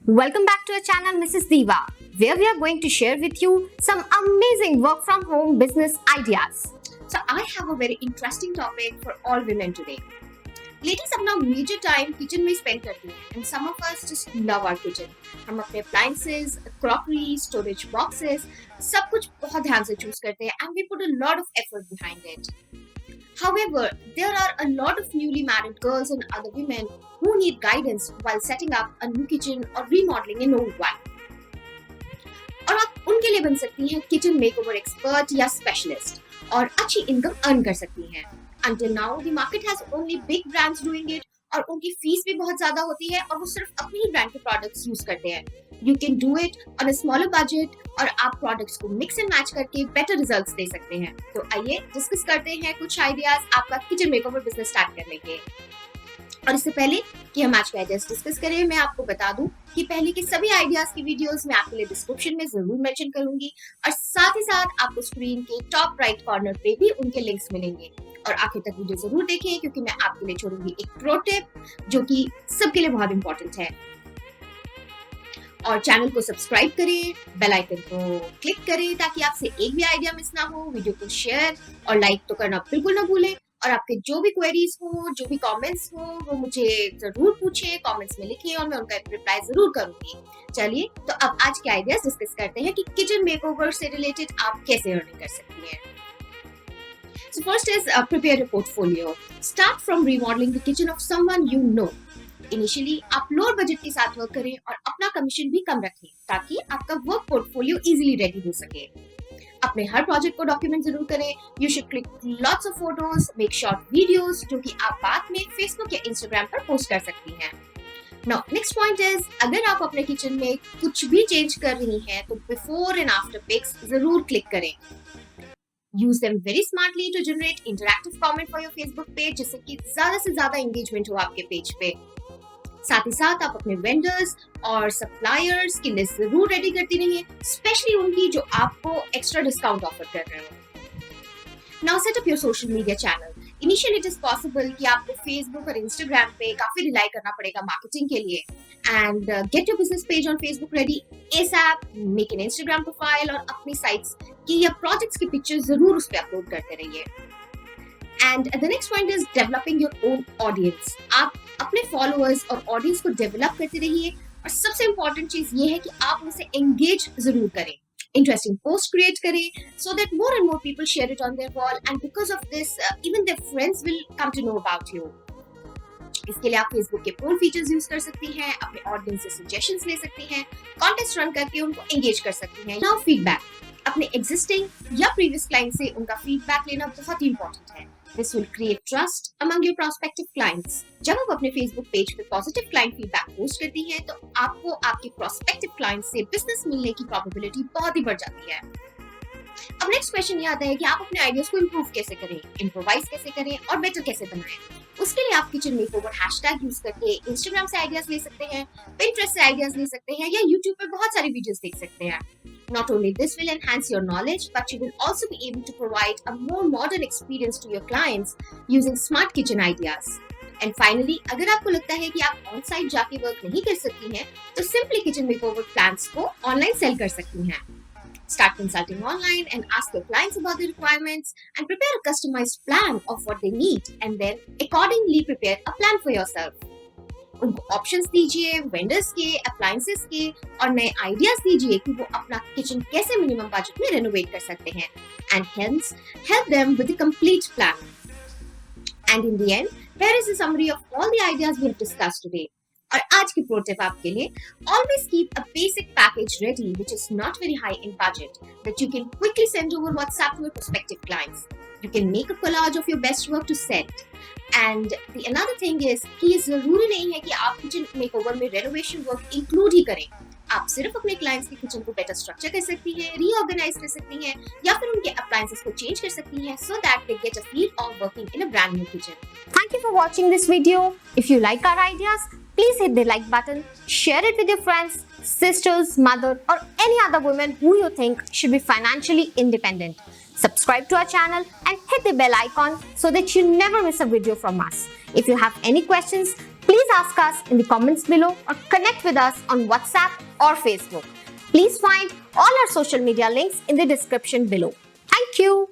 Welcome back to our channel Mrs. Diva, where we are going to share with you some amazing work from home business ideas. So I have a very interesting topic for all women today. Ladies अपना major time kitchen में spend करती हैं and some of us just love our kitchen. हम अपने appliances, crockery, storage boxes सब कुछ बहुत ध्यान से choose करते हैं and we put a lot of effort behind it. However, there are a lot of newly married girls and other women who need guidance while setting up a new kitchen or remodeling an old one. और आप उनके लिए बन सकती हैं kitchen makeover expert या specialist और अच्छी इनकम अर्न कर सकती हैं. Until now, the market has only big brands doing it और उनकी फीस भी बहुत ज्यादा होती है और वो सिर्फ अपनी ही ब्रांड के प्रोडक्ट्स यूज करते हैं. You can do it on a smaller budget और आप प्रोडक्ट्स को मिक्स एंड मैच करके बेटर रिजल्ट्स दे सकते हैं. तो आइए डिस्कस करते हैं कुछ आइडियाज आपका किचन मेकओवर बिजनेस स्टार्ट करने के. और इससे पहले कि हम आज के आइडियाज डिस्कस करें, मैं आपको बता दूं कि पहले के सभी आइडियाज की वीडियोस मैं आपके लिए डिस्क्रिप्शन में जरूर मेंशन करूंगी और साथ ही साथ आपको स्क्रीन के टॉप राइट कॉर्नर पे भी उनके लिंक्स मिलेंगे. और आखिर तक वीडियो जरूर देखें क्योंकि मैं आपके लिए छोड़ूंगी एक प्रो टिप जो कि सबके लिए बहुत इंपॉर्टेंट है. और चैनल को सब्सक्राइब करें, बेल आइकन को क्लिक करें ताकि आपसे एक भी आइडिया मिस ना हो. वीडियो को शेयर और लाइक तो करना बिल्कुल ना भूलें और आपके जो भी क्वेरीज हो, जो भी कमेंट्स हो, वो मुझे जरूर पूछें, कमेंट्स में लिखिए और मैं उनका रिप्लाई जरूर करूंगी. चलिए तो अब आज के आइडियाज डिस्कस करते हैं कि किचन मेकओवर से रिलेटेड आप कैसे अर्निंग कर सकती हैं. So first is prepare a portfolio. Start from remodeling the kitchen of someone you know. Initially आप लोअर बजट के साथ वर्क करें और अपना कमीशन भी कम रखें ताकि आपका वर्क पोर्टफोलियो इजीली रेडी हो सके. अपने हर प्रोजेक्ट को डॉक्यूमेंट जरूर करें. You should click lots of photos, make short videos जो कि आप बाद में फेसबुक या इंस्टाग्राम पर पोस्ट कर सकती हैं. नाउ नेक्स्ट पॉइंट इज, अगर आप अपने किचन में कुछ भी चेंज कर रही हैं तो बिफोर एंड आफ्टर पिक्स जरूर क्लिक करें. Use them very smartly to generate interactive comment for your Facebook page जिससे कि ज्यादा से ज्यादा engagement हो आपके पेज पे. साथ ही साथ आप अपने वेंडर्स और सप्लायर्स की लिस्ट जरूर रेडी करती रहिए, स्पेशली उनकी जो आपको एक्स्ट्रा डिस्काउंट ऑफर कर रहे हो. Now set up your social media channel. Initially it is possible कि आपको फेसबुक और इंस्टाग्राम पे काफी रिलाई करना पड़ेगा मार्केटिंग के लिए. And get your business page on Facebook ready ASAP, make an Instagram profile और अपनी साइट्स की या प्रोजेक्ट्स की पिक्चर जरूर उस पे अपलोड करते रहिए. And the next point is developing your own audience. आप अपने फॉलोअर्स और ऑडियंस को डेवलप करते रहिए और सबसे इंपॉर्टेंट चीज ये है कि आप उनसे एंगेज जरूर करें. Interesting post create करें so that more and more people share it on their wall and because of this even their friends will come to know about you. इसके लिए आप फेसबुक के पोल फीचर्स यूज कर सकती हैं, अपने ऑडियंस से सजेशंस ले सकती हैं, कॉन्टेस्ट रन करके उनको एंगेज कर सकती हैं. Now feedback. अपने एग्जिस्टिंग या प्रीवियस क्लाइंट से उनका फीडबैक लेना बहुत ही इंपॉर्टेंट है. This will create trust among your prospective clients. जब आप अपने Facebook पेज पे पॉजिटिव क्लाइंट फीडबैक पोस्ट करती हैं तो आपको आपके प्रोस्पेक्टिव क्लाइंट से बिजनेस मिलने की प्रोबेबिलिटी बहुत ही बढ़ जाती है. अब नेक्स्ट क्वेश्चन ये आता है कि आप अपने आइडियाज को इम्प्रूव कैसे करें, इम्प्रोवाइज कैसे करें और बेटर कैसे बनाएं. उसके लिए आप किचन मेकओवर हैशटैग यूज करके इंस्टाग्राम से आइडियाज ले सकते हैं, पिंटरेस्ट से आइडियाज ले सकते हैं या यूट्यूब पे बहुत सारी वीडियोस देख सकते हैं. Not only this will enhance your knowledge, but you will also be able to provide a more modern experience to your clients using smart kitchen ideas. And finally, अगर आपको लगता है कि आप ऑन साइट जाके वर्क नहीं कर सकती हैं, तो सिंपली किचन मेकओवर प्लान्स को ऑनलाइन सेल कर सकती हैं. Start consulting online and ask your clients about the requirements and prepare a customized plan of what they need and then accordingly prepare a plan for yourself. उनको options दीजिए, vendors के, appliances के और नए ideas दीजिए कि वो अपना किचन कैसे मिनिमम बजट में रेनोवेट कर सकते हैं. And hence help them with the complete plan. And in the end here is a summary of all the ideas we have discussed today. और आज की प्रो टिप आपके लिए, always keep a basic package ready which is not very high in budget that you can quickly send over WhatsApp to your prospective clients. You can make a collage of your best work to send. And the another thing is कि ये जरूरी नहीं है कि आप kitchen makeover में renovation work include ही करें. आप सिर्फ अपने क्लाइंट्स के किचन को बेटर स्ट्रक्चर कर सकती हैं, रीऑर्गेनाइज कर सकती हैं या फिर उनके अप्लायंसेस को चेंज कर सकती हैं so that they get a feel of working in a brand new kitchen. Thank you for watching this video. If you like our ideas, please hit the like button, share it with your friends, sisters, mother or any other women who you think should be financially independent. Subscribe to our channel and hit the bell icon so that you never miss a video from us. If you have any questions, Please ask us in the comments below or connect with us on WhatsApp or Facebook. Please find all our social media links in the description below. Thank you.